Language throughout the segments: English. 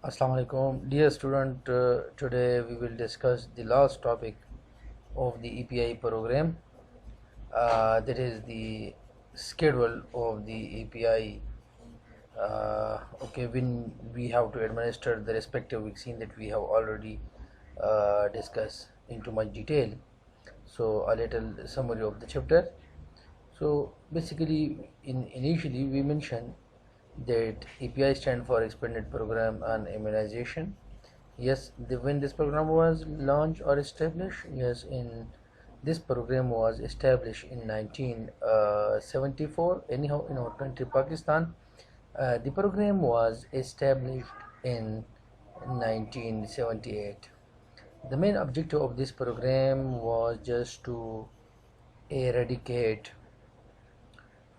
Assalamu alaikum, dear student. Today we will discuss the last topic of the API program. That is the schedule of the API. Okay, when we have to administer the respective vaccine that we have already discussed into much detail. So a little summary of the chapter. So basically, initially we mentioned that API stand for Expanded Program on Immunization. Yes, when this program was launched or established, yes, in this program was established in 1974. Anyhow, in our country, Pakistan, the program was established in 1978. The main objective of this program was just to eradicate,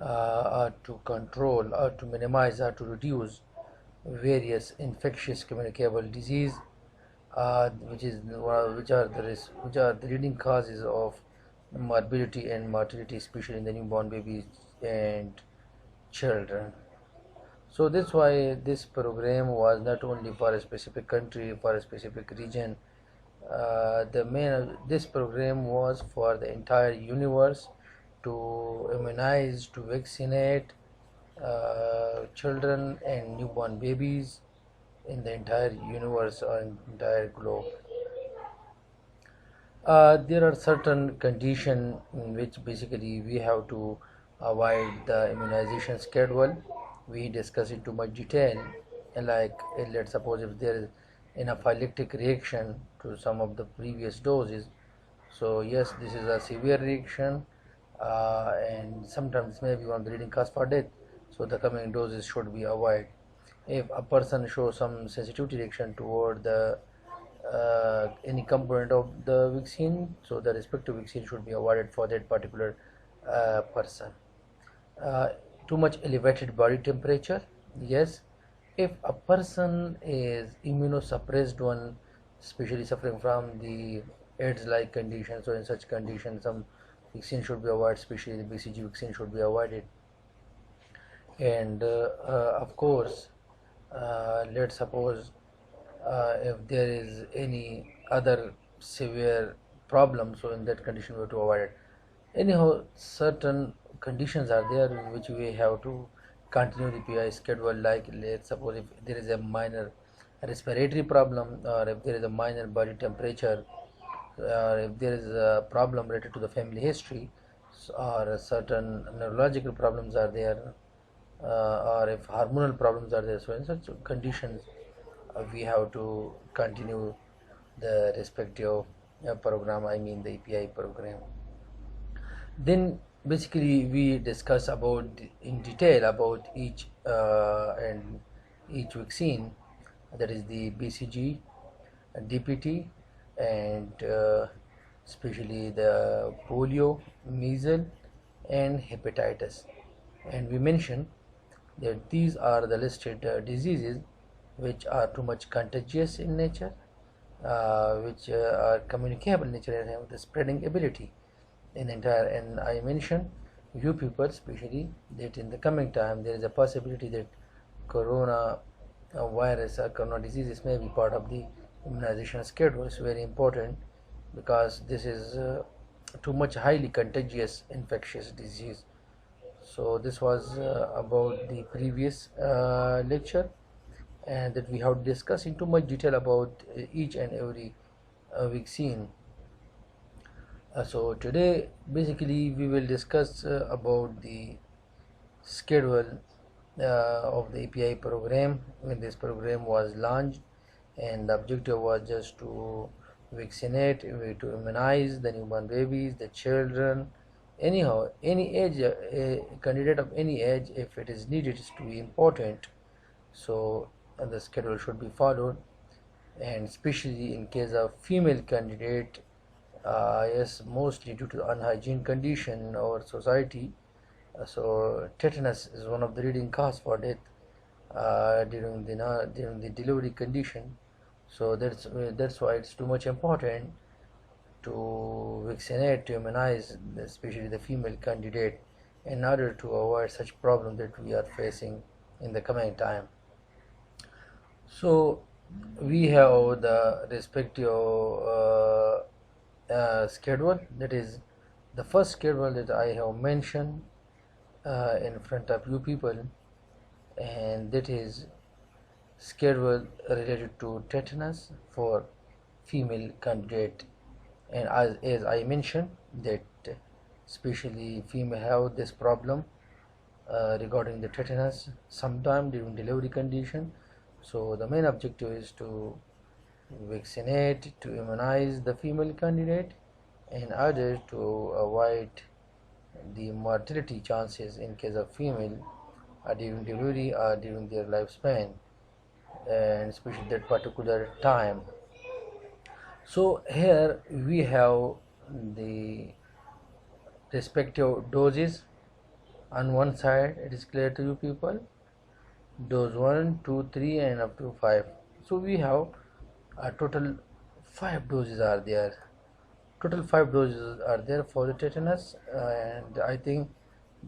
to control, or to minimize, or to reduce various infectious communicable disease, which are the leading causes of morbidity and mortality, especially in the newborn babies and children. So that's why this program was not only for a specific country, for a specific region. The main This program was for the entire universe, to immunize, to vaccinate children and newborn babies in the entire universe or entire globe. There are certain conditions in which basically we have to avoid the immunization schedule. We discuss it too much detail, like let's suppose if there is anaphylactic reaction to some of the previous doses. So yes, this is a severe reaction, and sometimes maybe one of the leading cause for death. So the coming doses should be avoided. If a person shows some sensitivity reaction toward the any component of the vaccine, so the respective vaccine should be avoided for that particular person. uh, Too much elevated body temperature, yes, if a person is immunosuppressed one, especially suffering from the AIDS like condition, so in such conditions some vaccine should be avoided, especially the BCG vaccine should be avoided. And of course, let's suppose if there is any other severe problem, so in that condition we have to avoid it. Anyhow, certain conditions are there in which we have to continue the PI schedule, like let's suppose if there is a minor respiratory problem, or if there is a minor body temperature, or if there is a problem related to the family history, or certain neurological problems are there, or if hormonal problems are there. So in such conditions, we have to continue the respective program, I mean the API program. Then basically we discuss about in detail about each and each vaccine, that is the BCG, DPT, and especially the polio, measles, and hepatitis. And we mentioned that these are the listed diseases which are too much contagious in nature, which are communicable in nature and have the spreading ability in the entire. And I mentioned you people especially that in the coming time there is a possibility that corona virus or corona diseases may be part of the immunization schedule. It's very important because this is too much highly contagious infectious disease. So this was about the previous lecture, and that we have discussed in too much detail about each and every vaccine. So today basically we will discuss about the schedule of the API program when this program was launched, and the objective was just to vaccinate, to immunize the newborn babies, the children, anyhow any age, a candidate of any age, if it is needed, is to be important. So the schedule should be followed, and especially in case of female candidate, yes, mostly due to the unhygiene condition in our society. So tetanus is one of the leading cause for death during the delivery condition. So that's why it's too much important to vaccinate, to immunize, especially the female candidate, in order to avoid such problem that we are facing in the coming time. So we have the respective schedule. That is the first schedule that I have mentioned in front of you people, and that is schedule related to tetanus for female candidate. And as I mentioned that especially female have this problem regarding the tetanus sometime during delivery condition. So the main objective is to vaccinate, to immunize the female candidate in order to avoid the mortality chances in case of female during delivery or during their lifespan, and especially that particular time. So here we have the respective doses. On one side it is clear to you people, dose 1, 2, 3 and up to 5. So we have a total 5 doses are there. Total 5 doses are there for the tetanus, and I think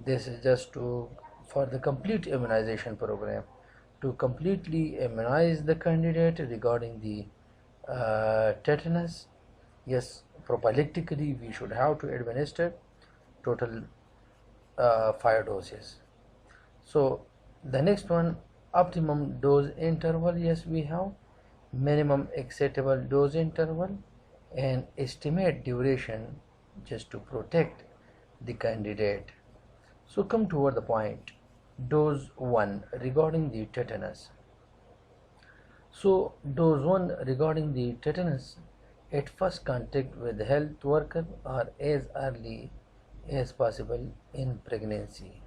this is just to for the complete immunization program, to completely immunize the candidate regarding the tetanus. Yes, prophylactically we should have to administer total 5 doses. So the next one, optimum dose interval. Yes, we have minimum acceptable dose interval and estimate duration just to protect the candidate. So come toward the point. Dose 1 regarding the tetanus. So dose 1 regarding the tetanus, at first contact with the health worker or as early as possible in pregnancy.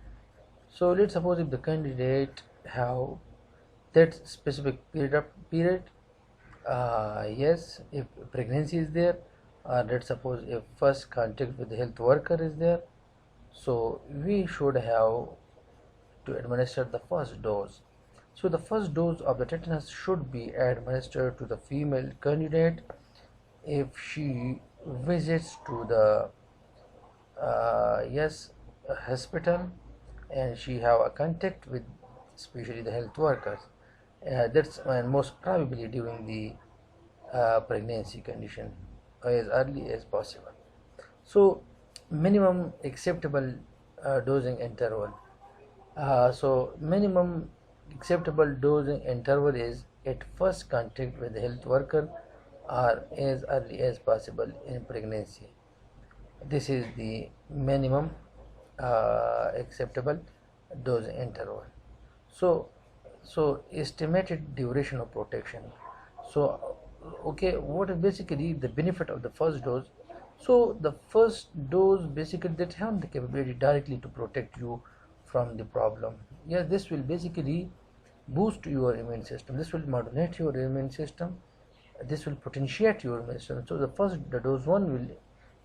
So let's suppose if the candidate have that specific period, yes, if pregnancy is there, let's suppose if first contact with the health worker is there, so we should have to administer the first dose. So the first dose of the tetanus should be administered to the female candidate if she visits to the yes hospital and she have a contact with especially the health workers. That's most probably during the pregnancy condition as early as possible. So minimum acceptable dosing interval. So minimum acceptable dosing interval is at first contact with the health worker or as early as possible in pregnancy. This is the minimum acceptable dose interval. So estimated duration of protection. So okay, what is basically the benefit of the first dose? So the first dose basically that have the capability directly to protect you from the problem. Yeah, this will basically boost your immune system, this will modulate your immune system, this will potentiate your immune system. So the dose 1 will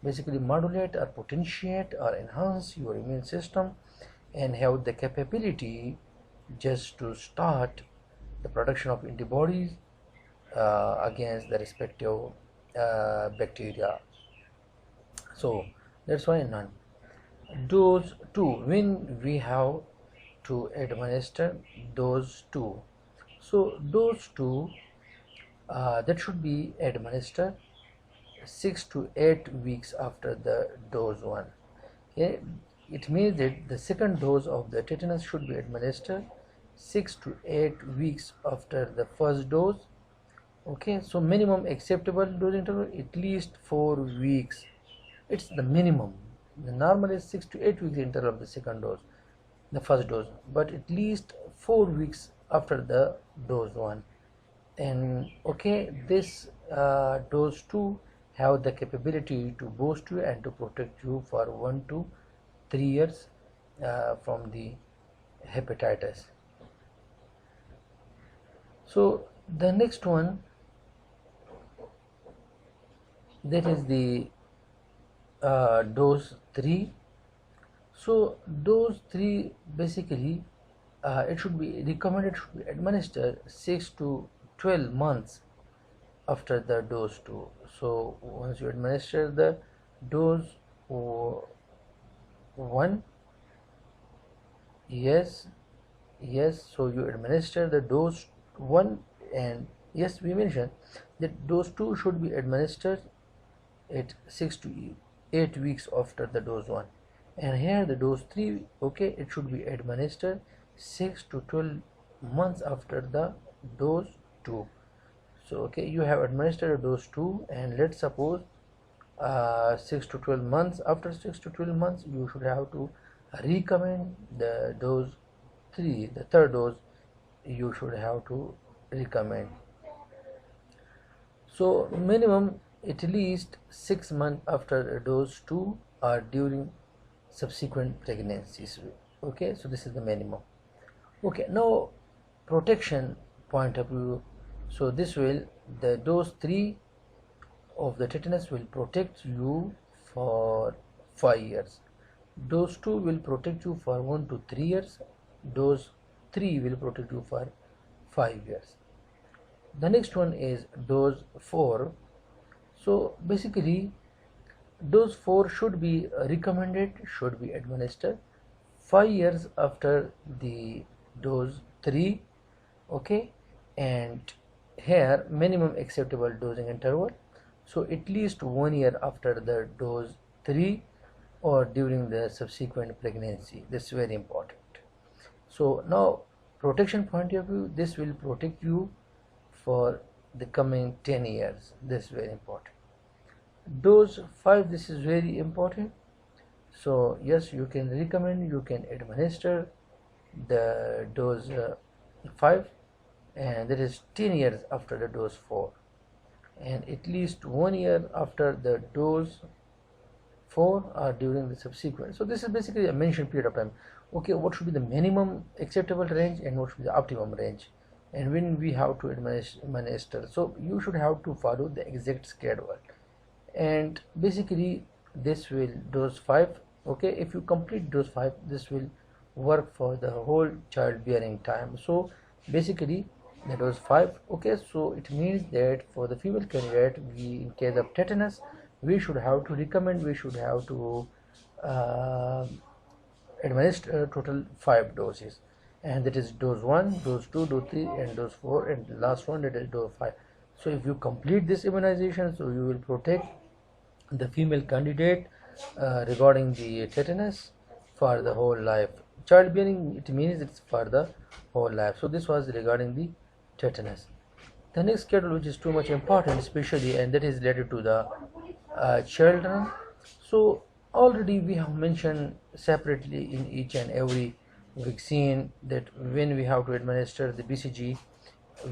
basically modulate or potentiate or enhance your immune system and have the capability just to start the production of antibodies against the respective bacteria. So that's why none. Dose 2, when we have to administer dose 2. So dose 2 that should be administered 6 to 8 weeks after the dose 1. Okay? It means that the second dose of the tetanus should be administered 6 to 8 weeks after the first dose. Okay, so minimum acceptable dose interval at least 4 weeks. It's the minimum. The normal is 6 to 8 weeks interval of the second dose, the first dose, but at least 4 weeks after the dose 1. And okay, this dose 2 have the capability to boost you and to protect you for 1 to 3 years from the hepatitis. So the next one, that is the dose 3. So dose 3 basically it should be recommended, should be administered 6 to 12 months after the dose 2. So once you administer the dose 1, yes, so you administer the dose 1 and Yes, we mentioned that dose 2 should be administered at 6 to 8 weeks after the dose 1, and here the dose 3, okay, it should be administered 6 to 12 months after the dose 2. So okay, you have administered a dose 2, and let's suppose 6 to 12 months, after 6 to 12 months you should have to recommend the dose 3, the third dose you should have to recommend. So minimum at least 6 months after dose 2 or during subsequent pregnancies. Okay, so this is the minimum. Okay, now protection point of view, so this will, the dose 3 of the tetanus will protect you for 5 years, dose 2 will protect you for 1 to 3 years, dose 3 will protect you for 5 years. The next one is dose 4. So basically dose 4 should be recommended, should be administered 5 years after the dose 3, okay, and here minimum acceptable dosing interval, so at least 1 year after the dose 3 or during the subsequent pregnancy. This is very important. So now protection point of view, this will protect you for the coming 10 years. This is very important. Dose 5, this is very important. So yes, you can recommend, you can administer the dose 5, and that is 10 years after the dose 4, and at least 1 year after the dose 4 or during the subsequent. So this is basically a mentioned period of time. Okay, what should be the minimum acceptable range and what should be the optimum range, and when we have to administer. So you should have to follow the exact schedule, and basically this will dose 5, okay, if you complete dose 5, this will work for the whole childbearing time. So basically the dose 5, okay, so it means that for the female candidate, we, in case of tetanus, we should have to recommend, we should have to administer total 5 doses, and that is dose 1, dose 2, dose 3, and dose 4, and the last one, that is dose 5. So if you complete this immunization, so you will protect the female candidate regarding the tetanus for the whole life. Childbearing, it means it's for the whole life. So this was regarding the tetanus. The next schedule, which is too much important, especially, and that is related to the children. So already we have mentioned separately in each and every vaccine that when we have to administer the BCG,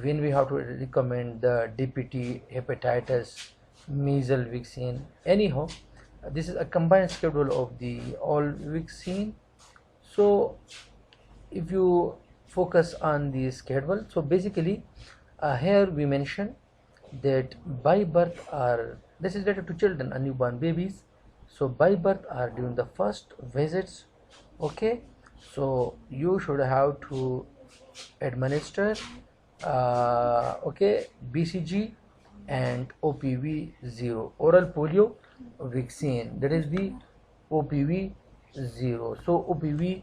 when we have to recommend the DPT, hepatitis, measles vaccine. Anyhow, this is a combined schedule of the all vaccine. So if you focus on the schedule, so basically here we mention that by birth, or this is related to children and newborn babies, so by birth or during the first visits, okay, so you should have to administer okay, BCG and OPV 0, oral polio vaccine, that is the OPV 0. So OPV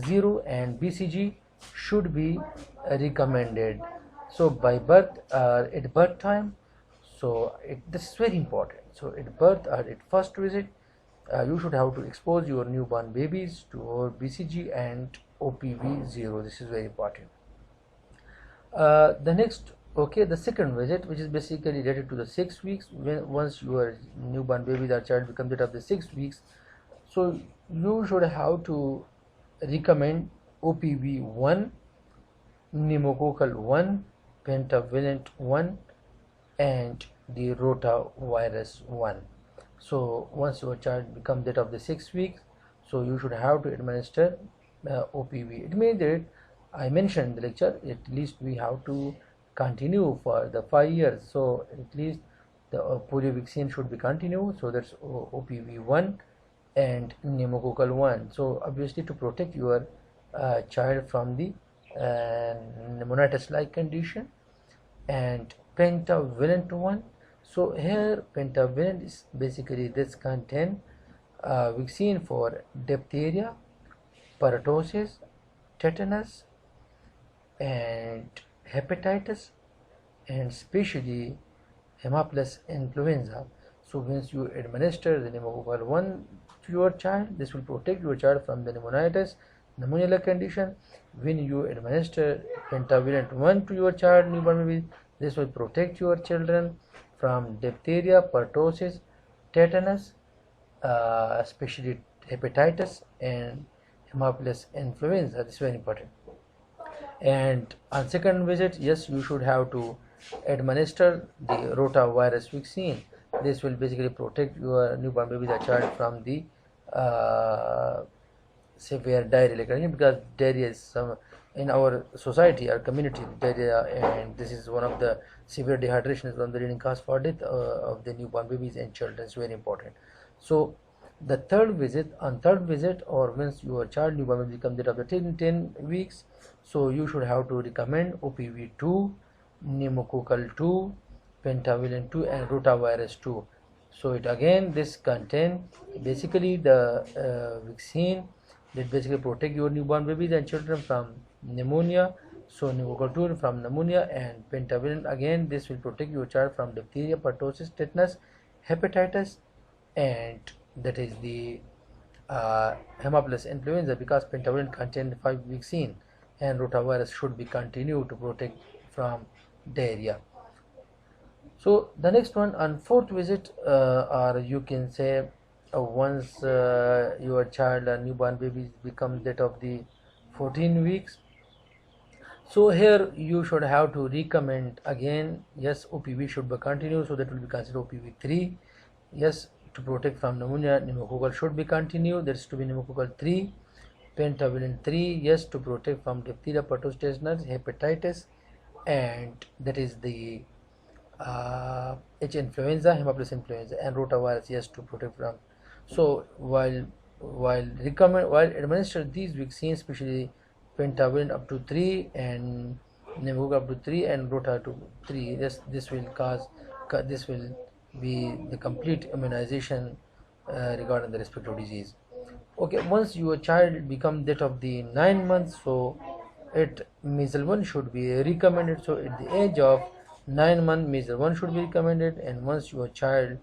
0 and BCG should be recommended, so by birth at birth time. So this is very important. So at birth or at first visit, you should have to expose your newborn babies to BCG and OPV 0. This is very important. The next, okay, the second visit, which is basically related to the 6 weeks, when once your newborn baby or child becomes it of the 6 weeks, so you should have to recommend OPV 1, pneumococcal 1, pentavalent 1, and the rotavirus 1. So once your child becomes that of the 6 weeks, so you should have to administer OPV. It means that I mentioned in the lecture, at least we have to continue for the 5 years. So at least the polio vaccine should be continued. So that's OPV 1 and pneumococcal 1. So obviously to protect your child from the pneumonitis-like condition, and pentavalent 1. So here pentavalent is basically this contain vaccine for diphtheria, pertussis, tetanus, and hepatitis, and especially Haemophilus influenza. So once you administer the pneumococcal 1 to your child, this will protect your child from the pneumonitis, pneumonia condition. When you administer pentavalent 1 to your child, newborn baby, this will protect your children from diphtheria, pertussis, tetanus, especially hepatitis and Haemophilus influenza. This is very important. And on second visit, yes, you should have to administer the rotavirus vaccine. This will basically protect your newborn baby, the child, from the uh, severe diarrhea condition, because diarrhea is some in our society, our community, diarrhea, and this is one of the severe dehydration is one of the leading cause for death of the newborn babies and children. It's very important. So the third visit, or once your child newborn baby becomes that of the 10 weeks, so you should have to recommend OPV2, pneumococcal 2, pentavalent 2, and rotavirus 2. So it again, this contain basically the vaccine that basically protect your newborn babies and children from pneumonia. So pneumococcal 2 from pneumonia, and pentavalent again, this will protect your child from diphtheria, pertussis, tetanus, hepatitis, and that is the Haemophilus influenza, because pentavalent contains 5 vaccine, and rotavirus should be continued to protect from diarrhea. So the next one on fourth visit, or you can say once your child or newborn baby becomes that of the 14 weeks, so here you should have to recommend again, yes, OPV should be continued, so that will be considered OPV3. Yes, to protect from pneumonia, pneumococcal should be continued, that is to be pneumococcal 3. Pentavalent 3, yes, to protect from diphtheria, pertussis, tetanus, hepatitis, and that is the H influenza, Haemophilus influenza, and rotavirus, yes, to protect from. So while administer these vaccines, especially pentavalent up to 3 and pneumococcal up to 3 and rota to 3, this will be the complete immunization regarding the respective disease. Okay, once your child becomes that of the 9 months, so measles 1 should be recommended. So at the age of 9 months, measles 1 should be recommended, and once your child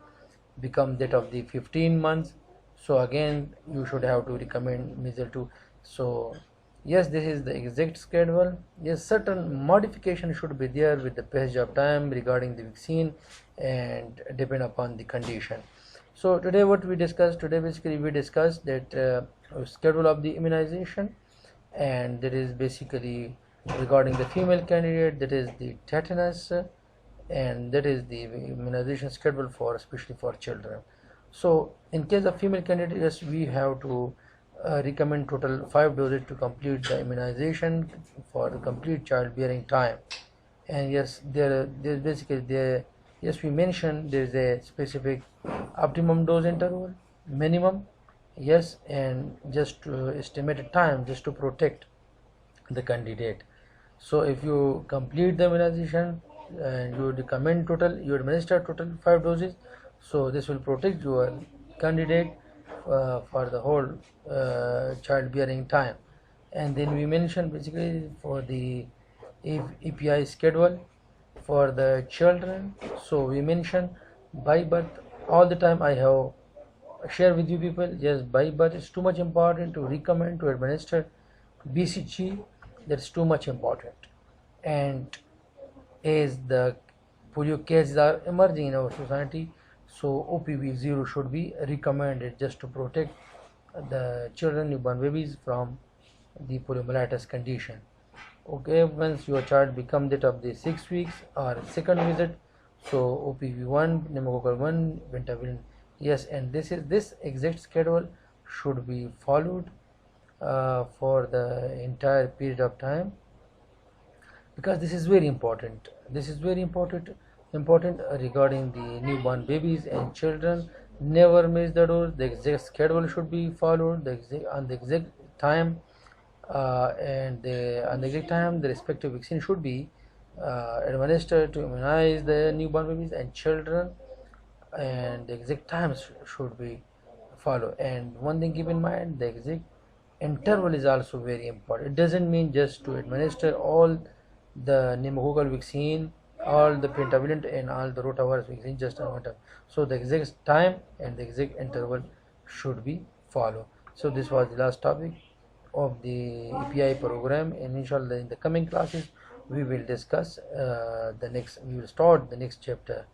become that of the 15 months, so again you should have to recommend measles 2. So yes, this is the exact schedule. Yes, certain modification should be there with the passage of time regarding the vaccine and depend upon the condition. So today what we discussed, basically we discussed that schedule of the immunization, and that is basically regarding the female candidate, that is the tetanus, and that is the immunization schedule for especially for children. So in case of female candidate, yes, we have to recommend total 5 doses to complete the immunization for the complete childbearing time. And yes, yes, we mentioned there is a specific optimum dose interval, minimum, yes, and just estimated time just to protect the candidate. So if you complete the immunization and you administer total 5 doses, so this will protect your candidate for the whole childbearing time. And then we mentioned basically for the EPI schedule for the children. So we mentioned by birth, all the time I have shared with you people, yes, by birth is too much important to recommend to administer BCG. That's too much important. And as the polio cases are emerging in our society, so OPV 0 should be recommended just to protect the children, newborn babies, from the poliomyelitis condition. Okay, once your child becomes that of the 6 weeks or second visit, so OPV 1, pneumococcal 1, pentavalent, yes, and this exact schedule should be followed for the entire period of time, because this is very important. This is very important regarding the newborn babies and children. Never miss the dose. The exact schedule should be followed on the exact time, and on the exact time the respective vaccine should be administered to immunize the newborn babies and children, and the exact times should be followed. And one thing keep in mind, the exact interval is also very important. It doesn't mean just to administer all the pneumococcal vaccine all the pentavalent and all the rotavirus vaccine just a matter. So the exact time and the exact interval should be followed. So this was the last topic of the API program, and inshallah in the coming classes we will discuss we will start the next chapter